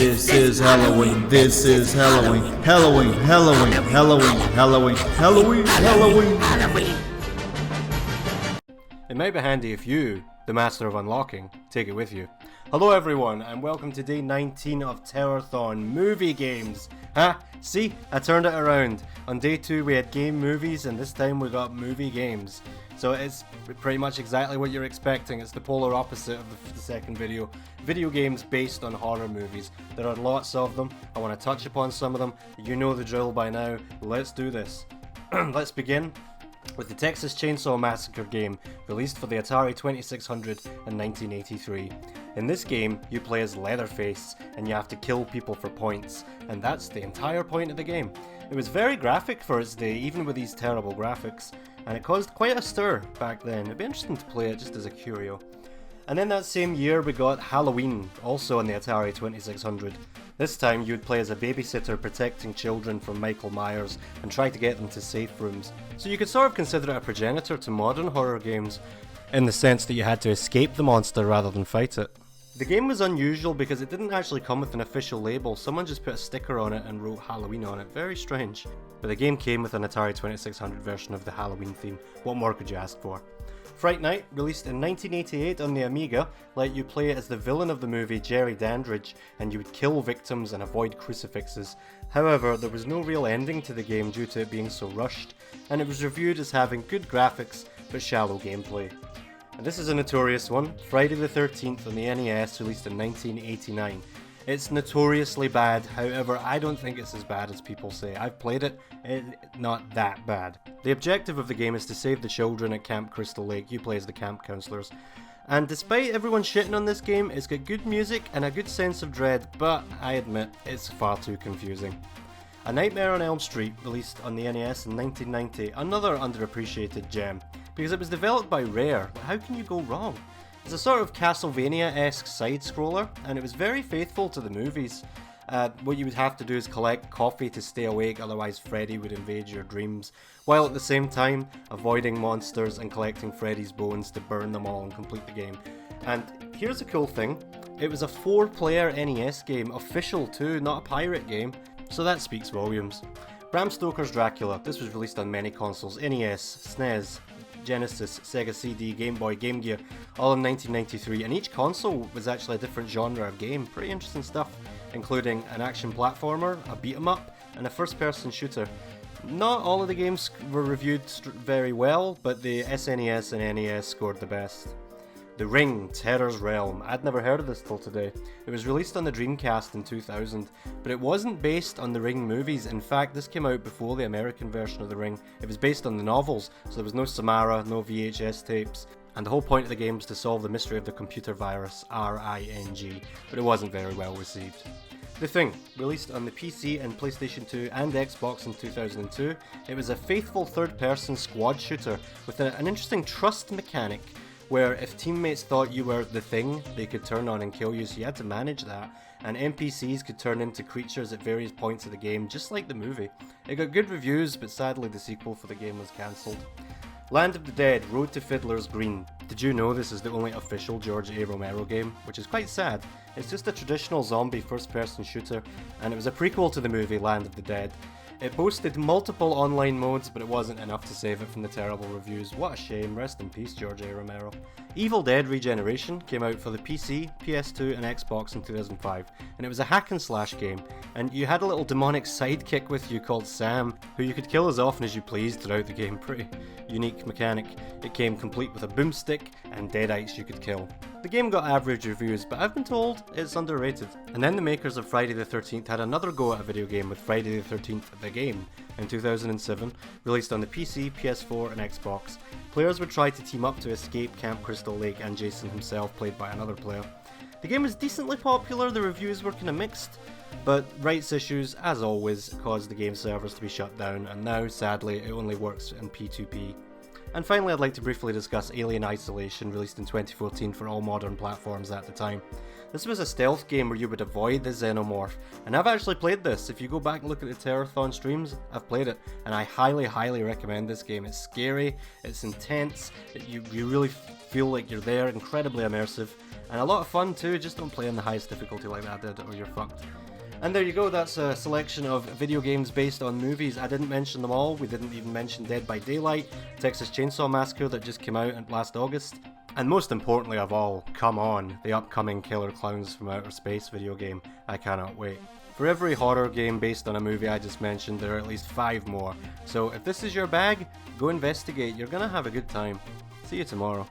This is Halloween. This is Halloween. Halloween. Halloween. Halloween. Halloween. Halloween. Halloween. Halloween. It might be handy if you, the master of unlocking, take it with you. Hello everyone, and welcome to day 19 of Terrorthon movie games. See, I turned it around. On day 2 we had game movies, and this time we got movie games. So it's pretty much exactly what you're expecting. It's the polar opposite of the second video. Video games based on horror movies. There are lots of them. I want to touch upon some of them. You know the drill by now. Let's do this. Let's begin with the Texas Chainsaw Massacre game, released for the Atari 2600 in 1983. In this game, you play as Leatherface, and you have to kill people for points, and that's the entire point of the game. It was very graphic for its day, even with these terrible graphics, and it caused quite a stir back then. It'd be interesting to play it just as a curio. And then that same year we got Halloween, also on the Atari 2600. This time you would play as a babysitter protecting children from Michael Myers and try to get them to safe rooms. So you could sort of consider it a progenitor to modern horror games, in the sense that you had to escape the monster rather than fight it. The game was unusual because it didn't actually come with an official label. Someone just put a sticker on it and wrote Halloween on it. Very strange. But the game came with an Atari 2600 version of the Halloween theme. What more could you ask for? Fright Night, released in 1988 on the Amiga, let you play as the villain of the movie, Jerry Dandridge, and you would kill victims and avoid crucifixes. However, there was no real ending to the game due to it being so rushed, and it was reviewed as having good graphics but shallow gameplay. And this is a notorious one, Friday the 13th on the NES, released in 1989. It's notoriously bad, however I don't think it's as bad as people say. I've played it, it's not that bad. The objective of the game is to save the children at Camp Crystal Lake. You play as the camp counselors. And despite everyone shitting on this game, it's got good music and a good sense of dread, but I admit, it's far too confusing. A Nightmare on Elm Street, released on the NES in 1990, another underappreciated gem, because it was developed by Rare. How can you go wrong? It's a sort of Castlevania-esque side-scroller, and it was very faithful to the movies. What you would have to do is collect coffee to stay awake, otherwise Freddy would invade your dreams, while at the same time avoiding monsters and collecting Freddy's bones to burn them all and complete the game. And here's a cool thing, it was a 4-player NES game, official too, not a pirate game, so that speaks volumes. Bram Stoker's Dracula, this was released on many consoles, NES, SNES, Genesis, Sega CD, Game Boy, Game Gear, all in 1993, and each console was actually a different genre of game. Pretty interesting stuff, including an action platformer, a beat-em-up, and a first-person shooter. Not all of the games were reviewed very well, but the SNES and NES scored the best. The Ring, Terror's Realm. I'd never heard of this till today. It was released on the Dreamcast in 2000, but it wasn't based on the Ring movies. In fact, this came out before the American version of the Ring. It was based on the novels, so there was no Samara, no VHS tapes, and the whole point of the game was to solve the mystery of the computer virus, RING, but it wasn't very well received. The Thing, released on the PC and PlayStation 2 and Xbox in 2002, it was a faithful third-person squad shooter with an interesting trust mechanic, where if teammates thought you were the Thing, they could turn on and kill you, so you had to manage that, and NPCs could turn into creatures at various points of the game, just like the movie. It got good reviews, but sadly the sequel for the game was cancelled. Land of the Dead, Road to Fiddler's Green. Did you know this is the only official George A. Romero game? Which is quite sad. It's just a traditional zombie first-person shooter, and it was a prequel to the movie Land of the Dead. It boasted multiple online modes, but it wasn't enough to save it from the terrible reviews. What a shame, rest in peace George A. Romero. Evil Dead Regeneration came out for the PC, PS2 and Xbox in 2005, and it was a hack and slash game, and you had a little demonic sidekick with you called Sam, who you could kill as often as you pleased throughout the game. Pretty unique mechanic. It came complete with a boomstick and deadites you could kill. The game got average reviews, but I've been told it's underrated. And then the makers of Friday the 13th had another go at a video game with Friday the 13th The Game in 2007, released on the PC, PS4 and Xbox. Players would try to team up to escape Camp Crystal Lake and Jason himself, played by another player. The game was decently popular, the reviews were kinda mixed, but rights issues, as always, caused the game servers to be shut down, and now, sadly, it only works in P2P. And finally, I'd like to briefly discuss Alien Isolation, released in 2014 for all modern platforms at the time. This was a stealth game where you would avoid the xenomorph, and I've actually played this. If you go back and look at the Terrorthon streams, I've played it, and I highly recommend this game. It's scary, it's intense, you really feel like you're there, incredibly immersive, And a lot of fun too, just don't play on the highest difficulty like that did, or you're fucked. And there you go, that's a selection of video games based on movies. I didn't mention them all, we didn't even mention Dead by Daylight, Texas Chainsaw Massacre that just came out last August. And most importantly of all, come on, the upcoming Killer Clowns from Outer Space video game. I cannot wait. For every horror game based on a movie I just mentioned, there are at least 5 more. So if this is your bag, go investigate, you're gonna have a good time. See you tomorrow.